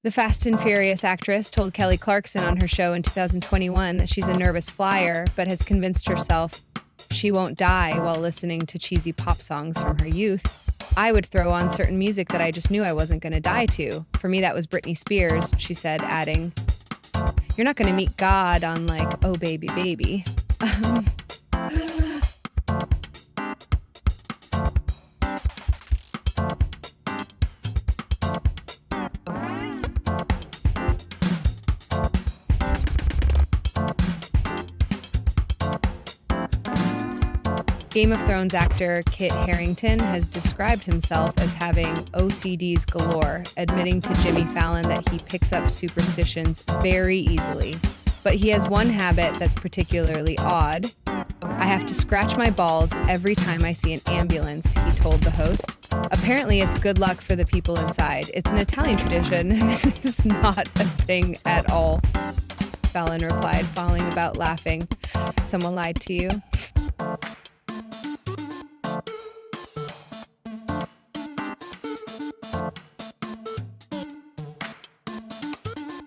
The Fast and Furious actress told Kelly Clarkson on her show in 2021 that she's a nervous flyer, but has convinced herself she won't die while listening to cheesy pop songs from her youth. I would throw on certain music that I just knew I wasn't going to die to. For me, that was Britney Spears, she said, adding, "You're not going to meet God on like, oh, baby, baby." Game of Thrones actor Kit Harington has described himself as having OCDs galore, admitting to Jimmy Fallon that he picks up superstitions very easily. But he has one habit that's particularly odd. "I have to scratch my balls every time I see an ambulance," he told the host. "Apparently it's good luck for the people inside. It's an Italian tradition. This is not a thing at all," Fallon replied, falling about laughing. "Someone lied to you?"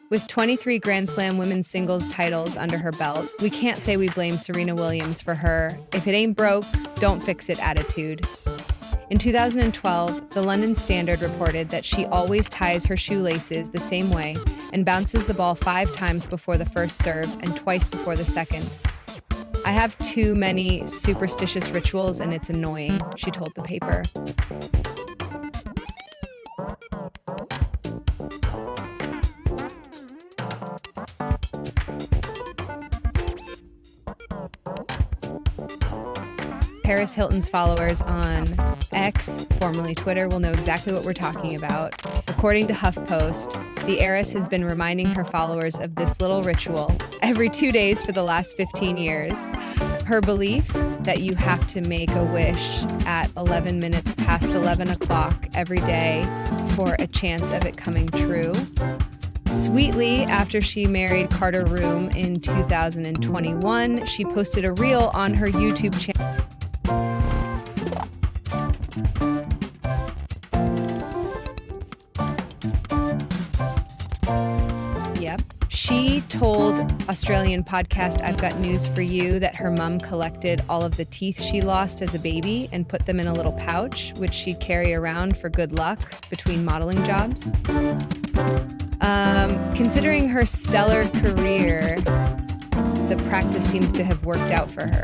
With 23 Grand Slam women's singles titles under her belt, we can't say we blame Serena Williams for her "if it ain't broke, don't fix it" attitude. In 2012, the London Standard reported that she always ties her shoelaces the same way and bounces the ball 5 times before the first serve and twice before the second. "I have too many superstitious rituals and it's annoying," she told the paper. Paris Hilton's followers on X, formerly Twitter, will know exactly what we're talking about. According to HuffPost, the heiress has been reminding her followers of this little ritual every 2 days for the last 15 years. Her belief that you have to make a wish at 11 minutes past 11 o'clock every day for a chance of it coming true. Sweetly, after she married Carter Room in 2021, she posted a reel on her YouTube channel. She told Australian podcast I've Got News for You that her mom collected all of the teeth she lost as a baby and put them in a little pouch, which she'd carry around for good luck between modeling jobs. Considering her stellar career, the practice seems to have worked out for her.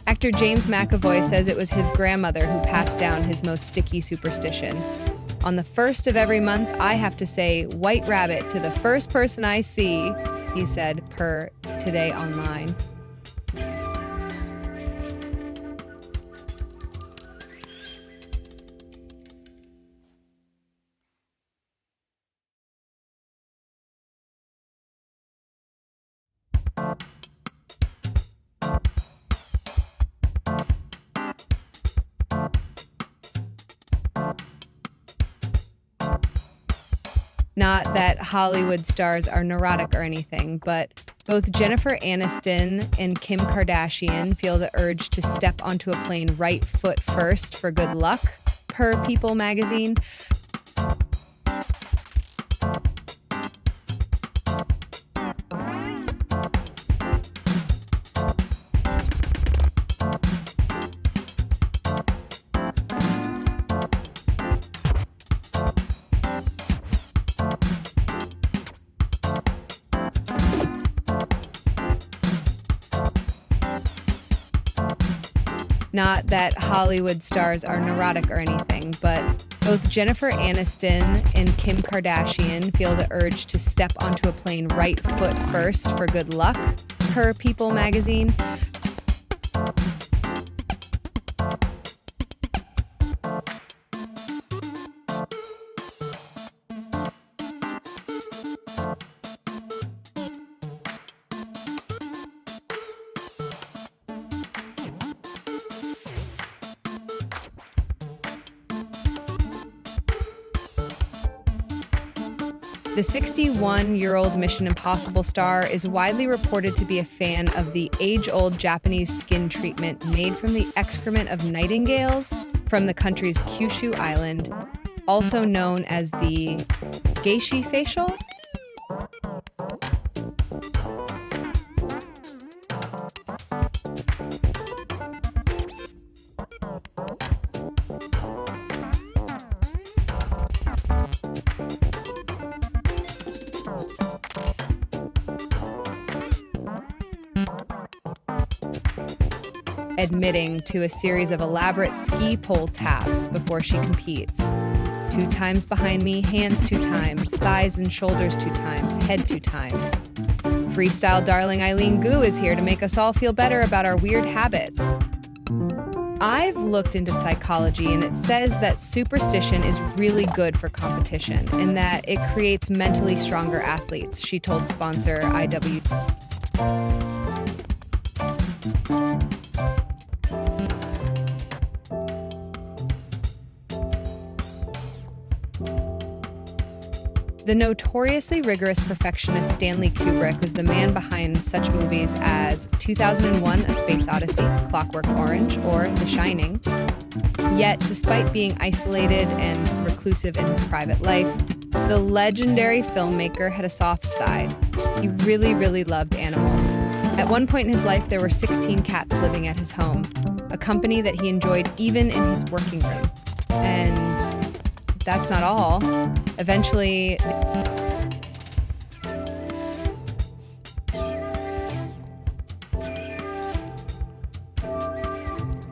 Actor James McAvoy says it was his grandmother who passed down his most sticky superstition. "On the first of every month, I have to say white rabbit to the first person I see," he said, per Today Online. Not that Hollywood stars are neurotic or anything, but both Jennifer Aniston and Kim Kardashian feel the urge to step onto a plane right foot first for good luck, per People magazine. Not that Hollywood stars are neurotic or anything, but both Jennifer Aniston and Kim Kardashian feel the urge to step onto a plane right foot first for good luck, per People magazine. The 61-year-old Mission Impossible star is widely reported to be a fan of the age-old Japanese skin treatment made from the excrement of nightingales from the country's Kyushu island, also known as the Geishi facial. Admitting to a series of elaborate ski pole taps before she competes. 2 times behind me, hands 2 times, thighs and shoulders 2 times, head 2 times. Freestyle darling Eileen Gu is here to make us all feel better about our weird habits. I've looked into psychology and it says that superstition is really good for competition and that it creates mentally stronger athletes, she told sponsor IW. The notoriously rigorous perfectionist Stanley Kubrick was the man behind such movies as 2001: A Space Odyssey, Clockwork Orange, or The Shining. Yet, despite being isolated and reclusive in his private life, the legendary filmmaker had a soft side. He really, really loved animals. At one point in his life, there were 16 cats living at his home, a company that he enjoyed even in his working room. And that's not all. Eventually,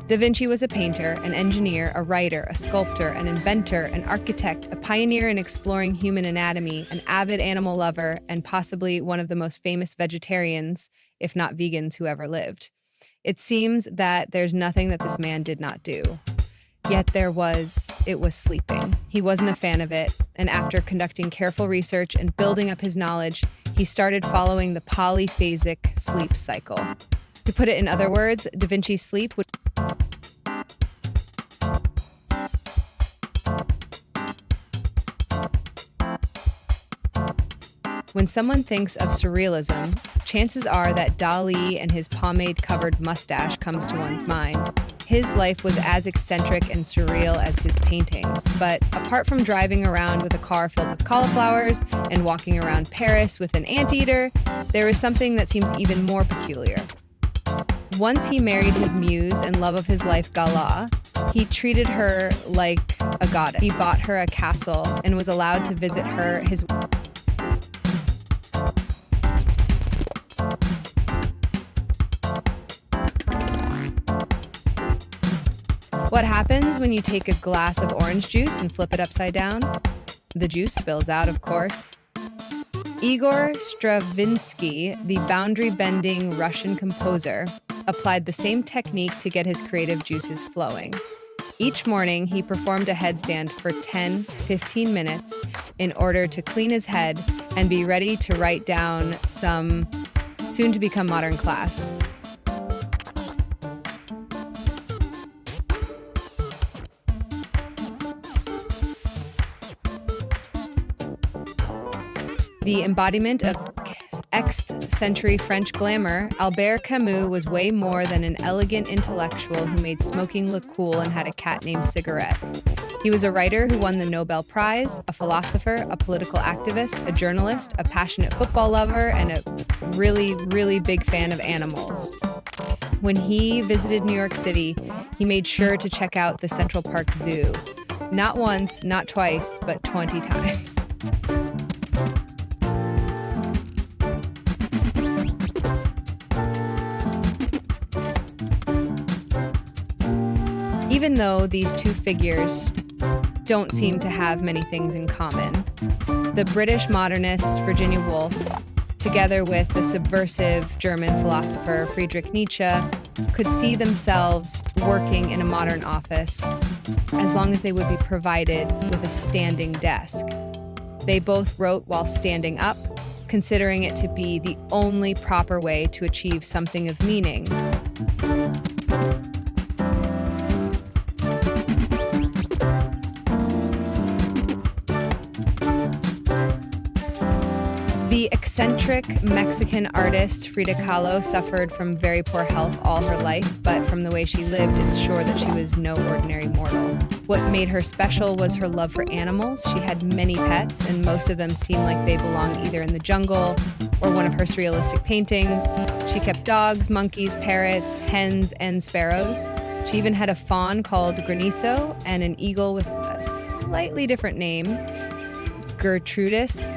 Da Vinci was a painter, an engineer, a writer, a sculptor, an inventor, an architect, a pioneer in exploring human anatomy, an avid animal lover, and possibly one of the most famous vegetarians, if not vegans, who ever lived. It seems that there's nothing that this man did not do. Yet it was sleeping. He wasn't a fan of it, and after conducting careful research and building up his knowledge, he started following the polyphasic sleep cycle. To put it in other words, Da Vinci's sleep would... When someone thinks of surrealism, chances are that Dali and his pomade-covered mustache comes to one's mind. His life was as eccentric and surreal as his paintings, but apart from driving around with a car filled with cauliflowers and walking around Paris with an anteater, there is something that seems even more peculiar. Once he married his muse and love of his life, Gala, he treated her like a goddess. He bought her a castle and was allowed to visit her, his... What happens when you take a glass of orange juice and flip it upside down? The juice spills out, of course. Igor Stravinsky, the boundary-bending Russian composer, applied the same technique to get his creative juices flowing. Each morning, he performed a headstand for 10-15 minutes in order to clean his head and be ready to write down some soon-to-become modern class. The embodiment of 8th century French glamour, Albert Camus was way more than an elegant intellectual who made smoking look cool and had a cat named Cigarette. He was a writer who won the Nobel Prize, a philosopher, a political activist, a journalist, a passionate football lover, and a really, really big fan of animals. When he visited New York City, he made sure to check out the Central Park Zoo. Not once, not twice, but 20 times. Even though these two figures don't seem to have many things in common, the British modernist Virginia Woolf, together with the subversive German philosopher Friedrich Nietzsche, could see themselves working in a modern office as long as they would be provided with a standing desk. They both wrote while standing up, considering it to be the only proper way to achieve something of meaning. The eccentric Mexican artist Frida Kahlo suffered from very poor health all her life, but from the way she lived, it's sure that she was no ordinary mortal. What made her special was her love for animals. She had many pets, and most of them seemed like they belonged either in the jungle or one of her surrealistic paintings. She kept dogs, monkeys, parrots, hens, and sparrows. She even had a fawn called Granizo and an eagle with a slightly different name, Gertrudis.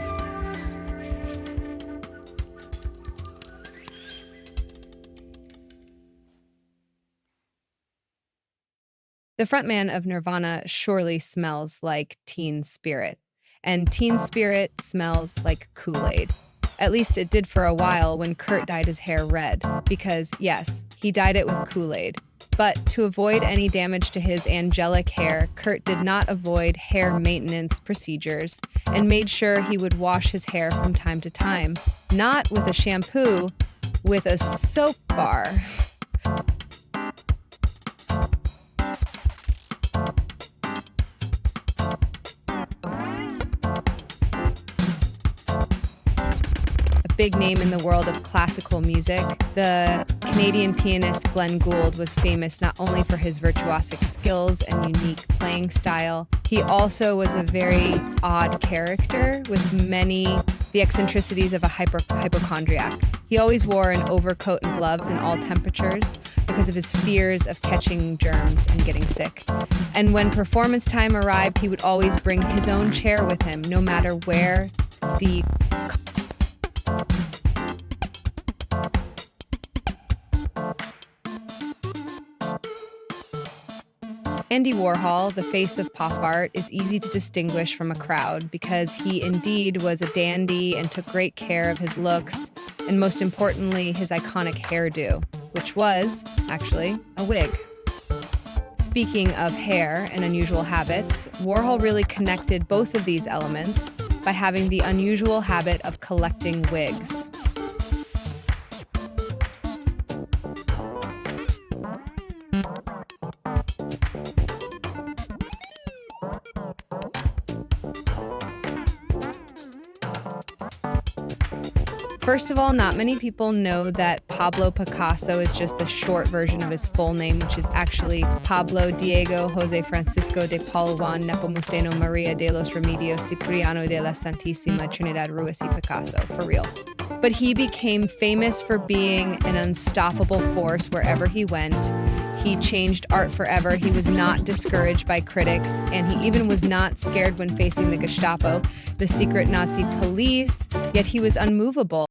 The frontman of Nirvana surely smells like Teen Spirit, and Teen Spirit smells like Kool-Aid. At least it did for a while when Kurt dyed his hair red, because yes, he dyed it with Kool-Aid. But to avoid any damage to his angelic hair, Kurt did not avoid hair maintenance procedures and made sure he would wash his hair from time to time, not with a shampoo, with a soap bar. Big name in the world of classical music. The Canadian pianist Glenn Gould was famous not only for his virtuosic skills and unique playing style, he also was a very odd character with the eccentricities of a hypochondriac. He always wore an overcoat and gloves in all temperatures because of his fears of catching germs and getting sick. And when performance time arrived, he would always bring his own chair with him, no matter where the Andy Warhol, the face of pop art, is easy to distinguish from a crowd because he indeed was a dandy and took great care of his looks, and most importantly, his iconic hairdo, which was, actually, a wig. Speaking of hair and unusual habits, Warhol really connected both of these elements by having the unusual habit of collecting wigs. First of all, not many people know that Pablo Picasso is just the short version of his full name, which is actually Pablo Diego Jose Francisco de Paul Juan Nepomuceno Maria de los Remedios Cipriano de la Santísima Trinidad Ruiz y Picasso, for real. But he became famous for being an unstoppable force wherever he went. He changed art forever. He was not discouraged by critics, and he even was not scared when facing the Gestapo, the secret Nazi police, yet he was unmovable.